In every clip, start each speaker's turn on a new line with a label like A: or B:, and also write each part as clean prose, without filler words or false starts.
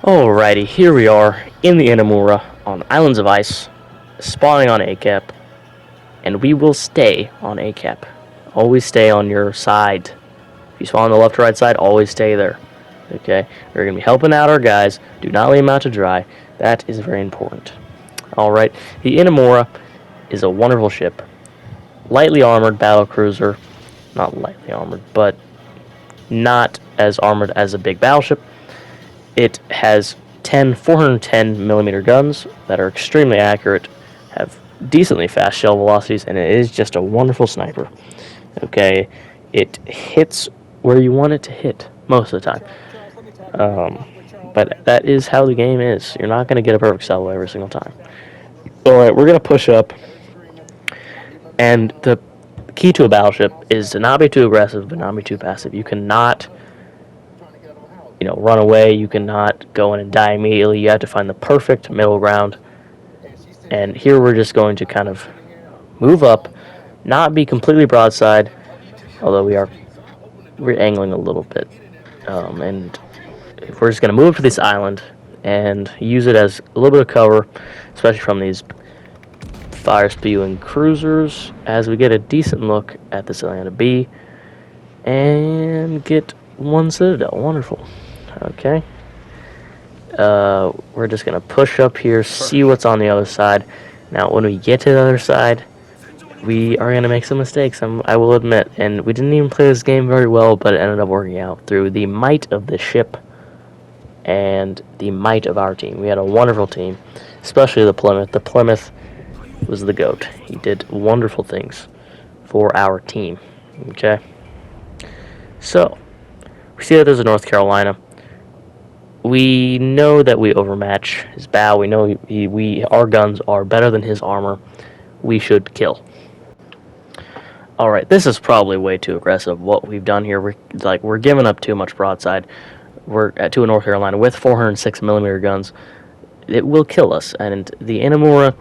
A: Alrighty, here we are in the Inamura on Islands of Ice, spawning on A cap, and we will stay on A cap. Always stay on your side. If you spawn on the left or right side, always stay there. Okay? We're going to be helping out our guys. Do not leave them out to dry. That is very important. Alright, the Inamura is a wonderful ship. Lightly armored battle cruiser. Not lightly armored, but not as armored as a big battleship. It has 10 410 millimeter guns that are extremely accurate, have decently fast shell velocities, and it is just a wonderful sniper. Okay, it hits where you want it to hit most of the time. But that is how the game is. You're not going to get a perfect salvo every single time. Alright, we're going to push up. And the key to a battleship is to not be too aggressive, but not be too passive. You cannot run away. You cannot go in and die immediately. You have to find the perfect middle ground. And here we're just going to kind of move up, not be completely broadside, although we're angling a little bit. And we're just going to move to this island and use it as a little bit of cover, especially from these fire-spewing cruisers, as we get a decent look at this Atlanta B and get one citadel. Wonderful. Okay. We're just going to push up here, see what's on the other side. Now, when we get to the other side, we are going to make some mistakes, I will admit. And we didn't even play this game very well, but it ended up working out through the might of the ship and the might of our team. We had a wonderful team, especially the Plymouth. The Plymouth was the GOAT. He did wonderful things for our team. Okay? So, we see that there's a North Carolina. We know that we overmatch his bow. We know our guns are better than his armor. We should kill. Alright, this is probably way too aggressive, what we've done here. We're giving up too much broadside. We're to a North Carolina with 406 millimeter guns. It will kill us. And the Inamura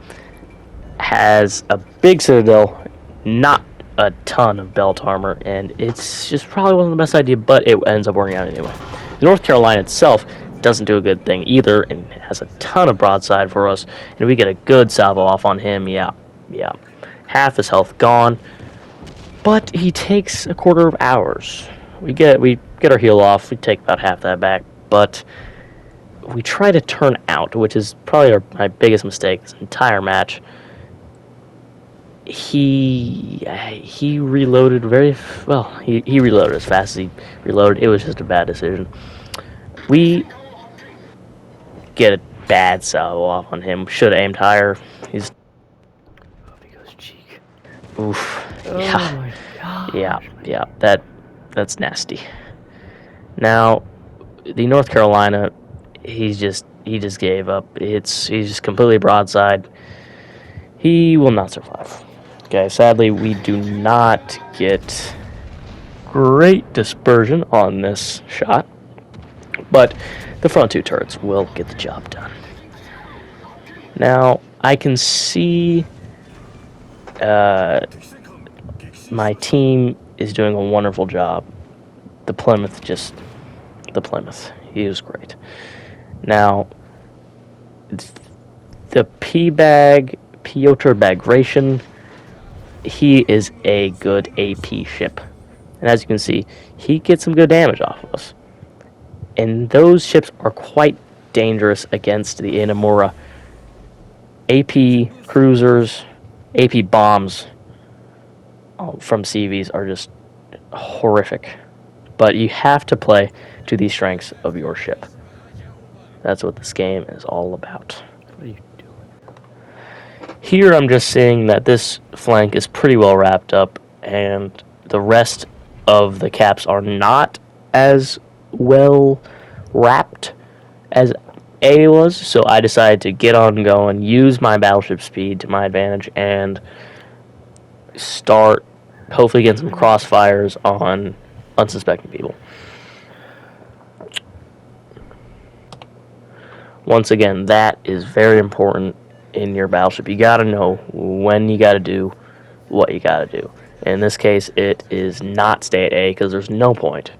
A: has a big citadel, not a ton of belt armor, and it's just probably wasn't the best idea, but it ends up working out anyway. The North Carolina itself doesn't do a good thing either, and has a ton of broadside for us, and we get a good salvo off on him. Yeah. Half his health gone, but he takes a quarter of ours. We get our heal off, we take about half that back, but we try to turn out, which is probably my biggest mistake this entire match. He reloaded very well. He reloaded as fast as he reloaded. It was just a bad decision. We get a bad salvo off on him. Should have aimed higher. He's cheek. Oof. Yeah. Oh my gosh. Yeah. That's nasty. Now, the North Carolina, he just gave up. He's just completely broadside. He will not survive. Okay, sadly, we do not get great dispersion on this shot, but the front two turrets will get the job done. Now, I can see my team is doing a wonderful job. The Plymouth, he was great. Now, the Piotr Bagration, he is a good AP ship. And as you can see, he gets some good damage off of us. And those ships are quite dangerous against the Inamura. AP cruisers, AP bombs from CVs are just horrific. But you have to play to the strengths of your ship. That's what this game is all about. What are you doing? Here I'm just seeing that this flank is pretty well wrapped up, and the rest of the caps are not as well wrapped as A was, so I decided to get on going, use my battleship speed to my advantage, and start hopefully getting some crossfires on unsuspecting people. Once again, that is very important in your battleship. You gotta know when you gotta do what you gotta do. In this case, it is not stay at A, because there's no point.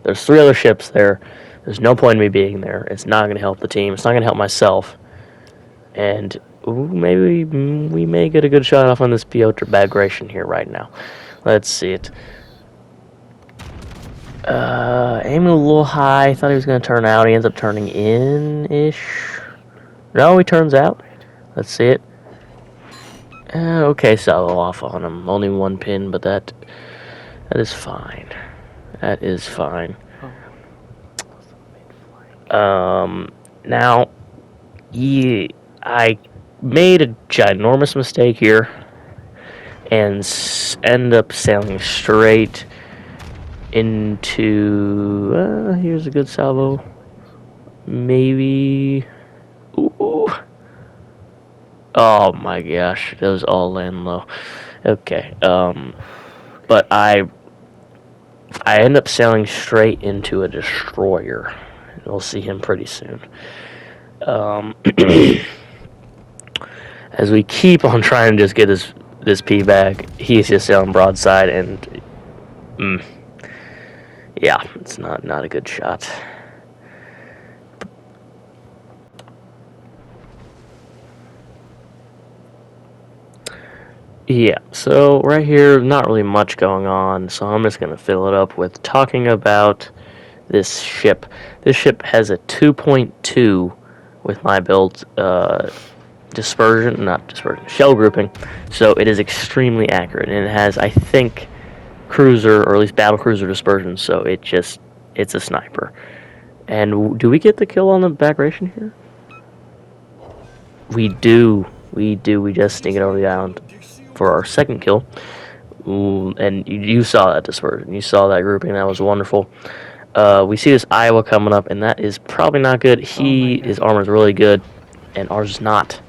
A: There's 3 other ships there, There's no point in me being there. It's not going to help the team. It's not going to help myself. And maybe we may get a good shot off on this Piotr Bagration here right now. Let's see it. Aiming a little high. Thought he was going to turn out. He ends up turning in-ish. No, he turns out. Let's see it. Okay, solo off on him. Only one pin, but that is fine. That is fine. Now, I made a ginormous mistake here and end up sailing straight into... here's a good salvo. Maybe... Ooh. Oh my gosh, those all land low. Okay, but I end up sailing straight into a destroyer. We'll see him pretty soon. As we keep on trying to just get this P bag, he's just sailing broadside, and yeah, it's not a good shot. Yeah, so right here, not really much going on, so I'm just going to fill it up with talking about this ship. This ship has a 2.2 with my build shell grouping, so it is extremely accurate, and it has, I think, cruiser, or at least battle cruiser dispersion, so it's a sniper. And do we get the kill on the Bagration here? We do. We just sneak it over the island for our second kill. Ooh, and you saw that dispersion. You saw that grouping. That was wonderful. We see this Iowa coming up, and that is probably not good. His armor is really good, and ours is not.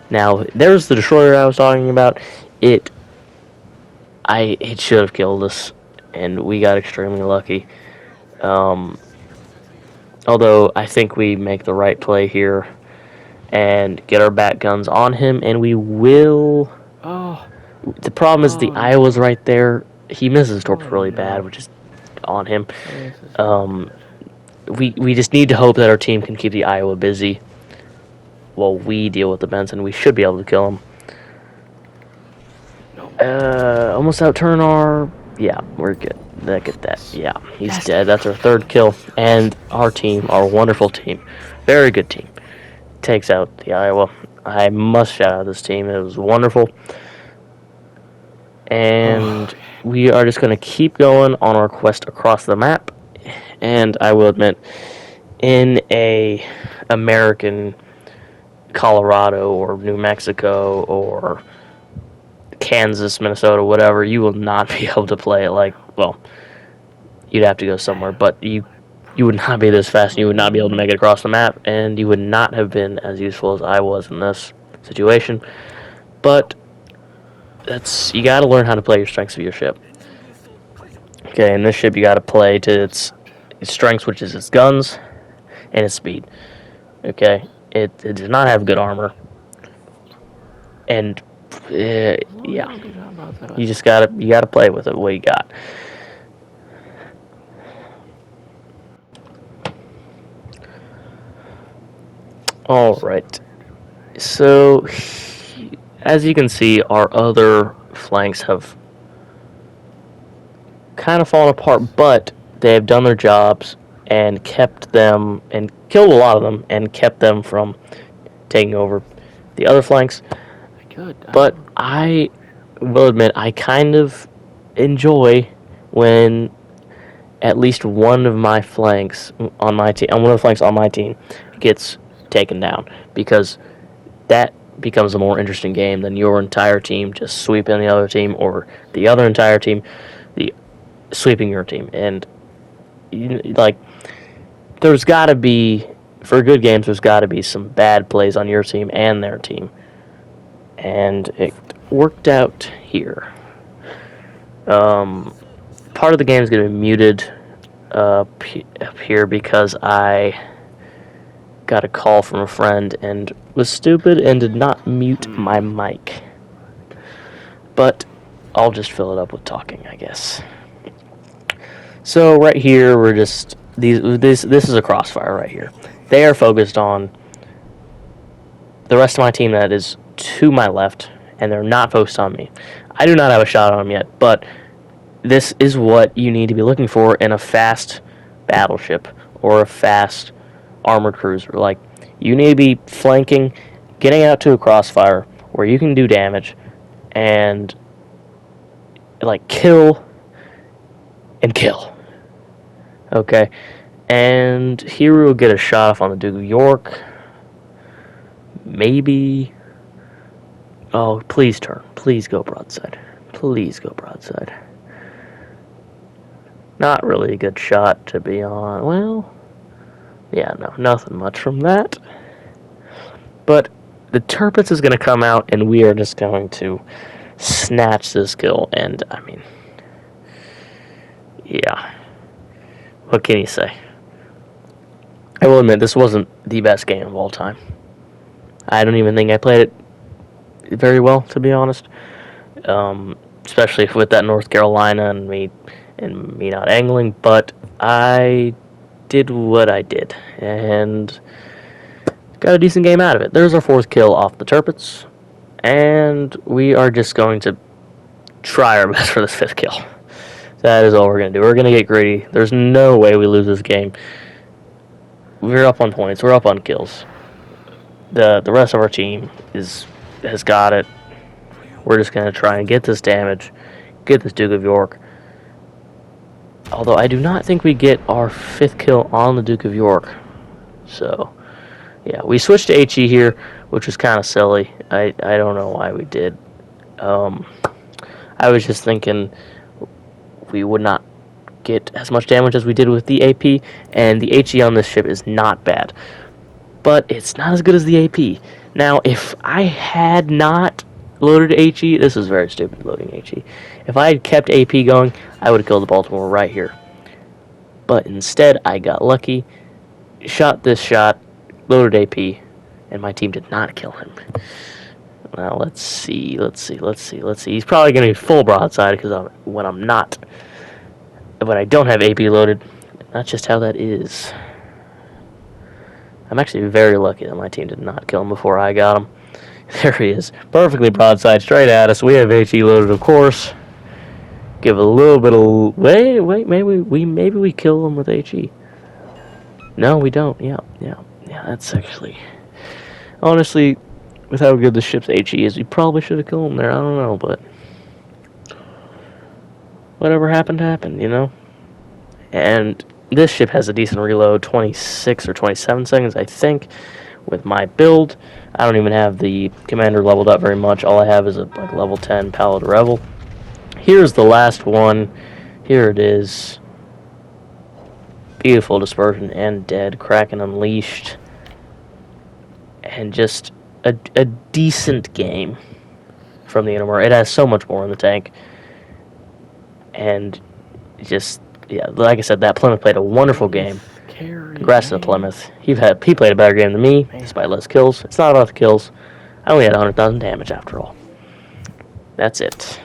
A: Now, there's the destroyer I was talking about. It should have killed us, and we got extremely lucky. Although I think we make the right play here and get our bat guns on him, and we will.
B: Oh.
A: The problem is the Iowa's right there. He misses torps really bad, which is on him. We just need to hope that our team can keep the Iowa busy while we deal with the Benson. We should be able to kill him. Almost outturn our... Yeah, we're good. Look at that. Yeah, he's dead. That's our third kill. And our team, our wonderful team, very good team, takes out the Iowa. I must shout out this team. It was wonderful. And we are just going to keep going on our quest across the map. And I will admit, in a American Colorado or New Mexico or Kansas, Minnesota, whatever, you will not be able to play it like, well, you'd have to go somewhere, but you would not be this fast, and you would not be able to make it across the map, and you would not have been as useful as I was in this situation. But you got to learn how to play your strengths of your ship. Okay, in this ship, you got to play to its strengths, which is its guns and its speed. Okay, it does not have good armor, and yeah, you just gotta play with it. What you got. All right, so as you can see, our other flanks have kind of fallen apart, but they have done their jobs and kept them, and killed a lot of them, and kept them from taking over the other flanks. But I will admit, I kind of enjoy when at least one of my flanks on my team, one of the flanks on my team, gets taken down, because that becomes a more interesting game than your entire team just sweeping the other team, or the other entire team sweeping your team. And like, there's got to be, for good games, there's got to be some bad plays on your team and their team, and it worked out here. Part of the game is going to be muted up here because I got a call from a friend and was stupid and did not mute my mic. But I'll just fill it up with talking, I guess. So right here, we're just this is a crossfire right here. They are focused on the rest of my team that is to my left, and they're not focused on me. I do not have a shot on them yet, but this is what you need to be looking for in a fast battleship or a fast armored cruiser. Like, you need to be flanking, getting out to a crossfire where you can do damage and like kill and kill. Okay, and here we will get a shot off on the Duke of York. Maybe. Oh, please turn. Please go broadside. Please go broadside. Not really a good shot to be on. Well, yeah, no, nothing much from that. But the Tirpitz is going to come out, and we are just going to snatch this kill. And, I mean, yeah. What can you say? I will admit, this wasn't the best game of all time. I don't even think I played it very well, to be honest. Especially with that North Carolina and me not angling. But I did what I did, and got a decent game out of it. There's our fourth kill off the Tirpitz, and we are just going to try our best for this fifth kill. That is all we're going to do. We're going to get greedy. There's no way we lose this game. We're up on points. We're up on kills. The rest of our team has got it. We're just going to try and get this damage, get this Duke of York. Although I do not think we get our fifth kill on the Duke of York. So, yeah, we switched to HE here, which was kind of silly. I don't know why we did. I was just thinking we would not get as much damage as we did with the AP, and the HE on this ship is not bad. But it's not as good as the AP. Now, if I had not loaded HE, this is very stupid, loading HE. If I had kept AP going, I would have killed the Baltimore right here. But instead, I got lucky, shot this shot, loaded AP, and my team did not kill him. Now, let's see. He's probably going to be full broadside because when I don't have AP loaded, that's just how that is. I'm actually very lucky that my team did not kill him before I got him. There he is. Perfectly broadside, straight at us. We have HE loaded, of course. Give a little bit of... Wait, maybe we kill him with HE. No, we don't. Yeah, that's actually... Honestly, with how good the ship's HE is, we probably should have killed him there. I don't know, but... Whatever happened, you know? And this ship has a decent reload, 26 or 27 seconds, I think, with my build. I don't even have the commander leveled up very much. All I have is a level 10 Pallid Revel. Here's the last one. Here it is. Beautiful dispersion and dead. Kracken unleashed. And just a decent game from the Inamura. It has so much more in the tank. And just, yeah, like I said, that Plymouth played a wonderful game. Congrats to the Plymouth. He played a better game than me, despite less kills. It's not about the kills. I only had 100,000 damage after all. That's it.